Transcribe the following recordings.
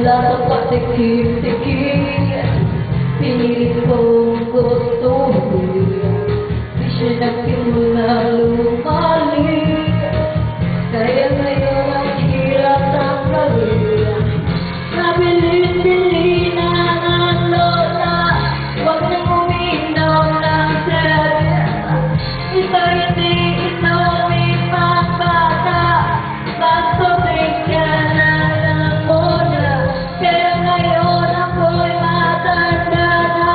dapat patikim-tikim. Pinilit kong gustuhin, di siya nagsimula lumalik. Kaya ngayon ang hirap ng gawin. Nabilis-bili na ng lola, huwag nang uminom ng cerveza. Ito hindi inumin pang bata, magtubig ka na lang muna. Kaya ngayon ako'y matanda na,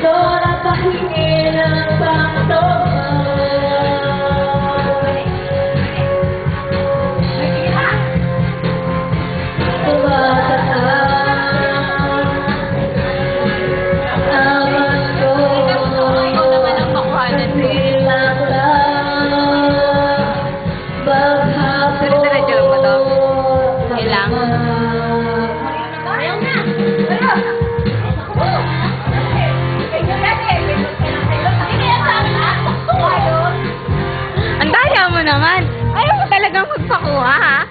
lola pahingi ng pangtubay. Ang daya mo naman. Ayaw mo talagang magpakuha, ha?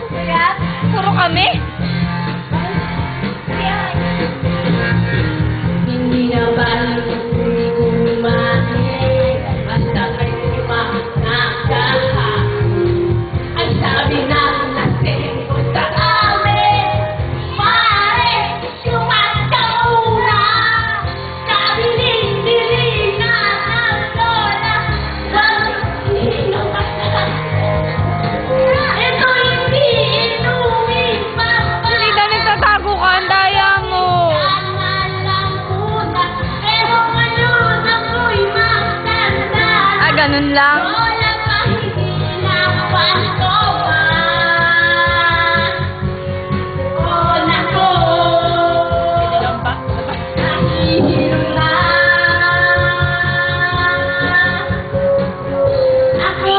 Kaya, puro kami. Hindi na balik kumain, basta may kumakain. Ang sabi ng lasing ko sa amin, maaari sumataw na. Kabilis-bili na ang lola, nag-inom ka na. Ito hindi inumin pang bata. Hindi na nagtatago ka. Ang daya mo. Ah, ganun lang. Lola, pahingi ng pangtoban. Oh, nako. Nahihiro na. Ako,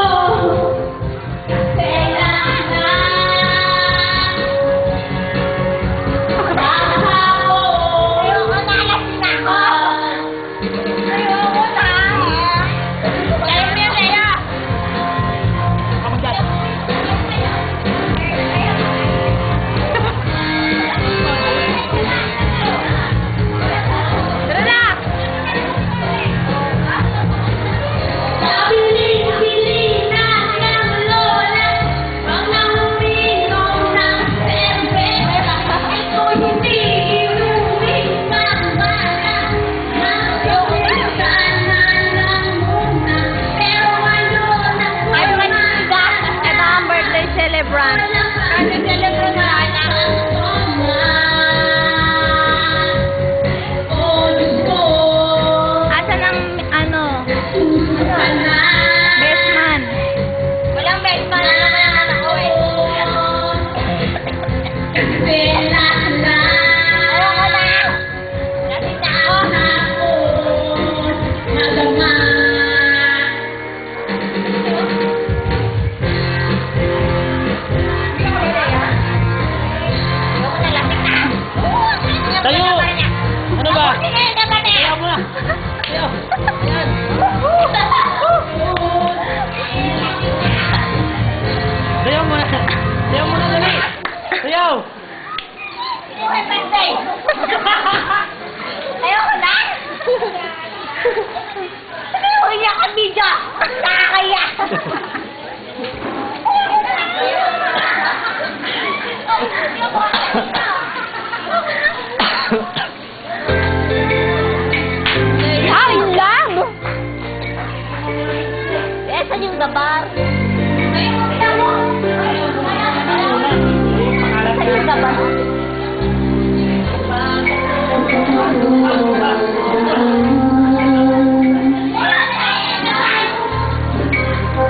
kailangan na. Baka ako. Ayoko na, lasing ako. Ayoko na. Kaya mo yan, Leia. Tara na! Nabilis-bili na ng lola, wag na uminom ng cerveza. Ito hindi inumin ng bata, magtubig ka na lang muna. Pero ngayon Ay, ako'y magsigas. Ito ang birthday celebrant. Kasi celebrant na niya. Oh, Diyos ko, Asan ang, sana. best man? Walang best man. Ano naman ang anak ko, eh. Pera na. Ayoko na. Lasing na ako. Nadama. Tayo! Ano ba? Sige, dapat eh. Kaya mo na! Tayo! Yan! Tayo mo na! Tayo mo na dali! Tayo! Happy birthday! Ayoko na! Umiyak ka, Bidyo! Nakakaya! Ay, lang! Saan yung dabar? Saan yung dabar?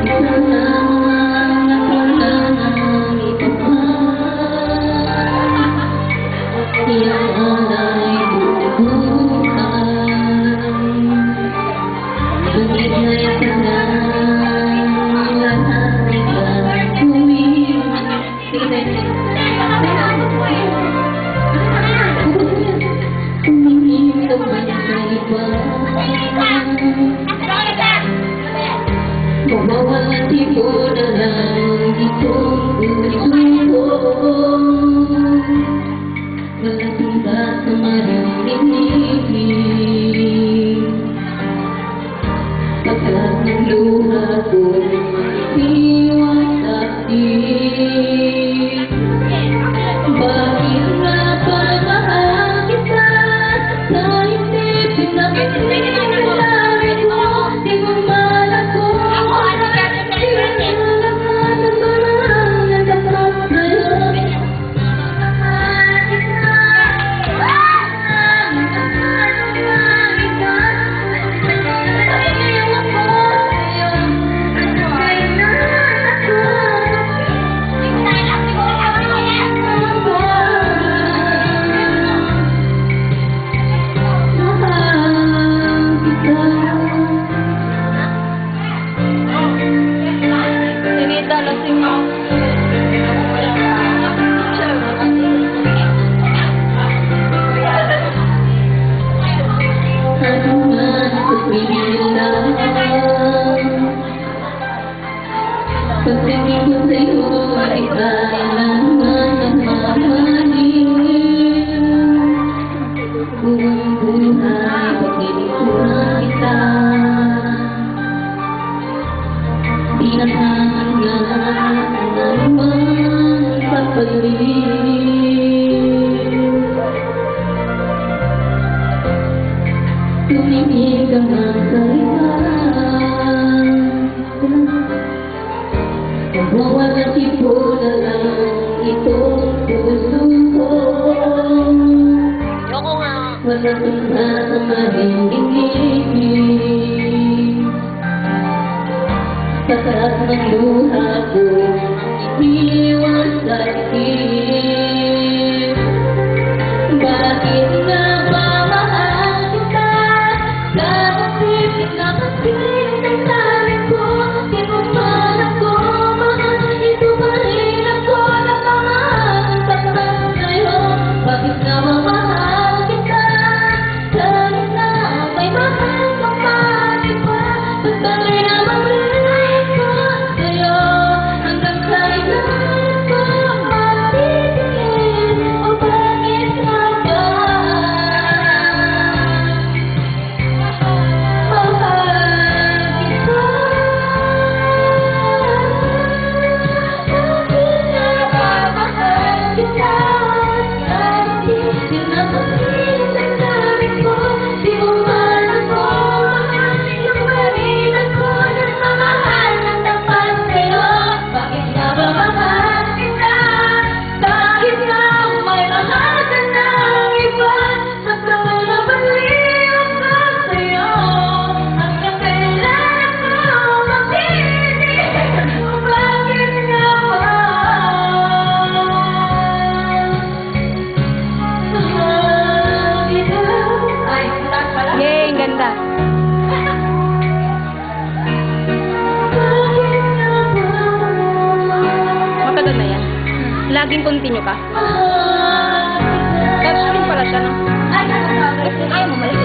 Thank you. Hindi ko sa'yo ay kailangan mamahalin. Buong buhay, pag-iwan kita. Di na hanggang naman papalit. Tumingin ka nga sa iba. Mawala tipo na lang itong puso ko. Yoko nga. Wala kang mahihingi. Sakat ng luha ko iniwan sa isip. Bakit nga ba mahal kita? Bakit pinapansin ang tarik ko? Di mo man ako mahal. Ito pa rin ako na pamahal sa tapat sa'yo. Bakit nga ba mahal kita? Kahit na may mahal ka pa, di ba? Patuloy na mamahal ko sa'yo. Hanggang kailan ko matitigil? O bakit nga ba? Mahal kita. Bakit nga ba mahal kita? Kahit di pinapansin ang tarik ko, di mo man ako mahal. Ito pa rin ako nagmamahal ng tapat sa'yo. Bakit nga ba mahal kita? Bakit nga may mahal ka ng iba? Patuloy na baliw ka sa'yo. Hanggang kailan ako mapitigil? Bakit nga ba? Mahal kita. Ay, taas pala. Yay, ang ganda. Bakit nga ba? Matagal na yan. Laging continue ka. Mahal kita. Touchscreen pala siya, no? Ay, ayaw mo mali.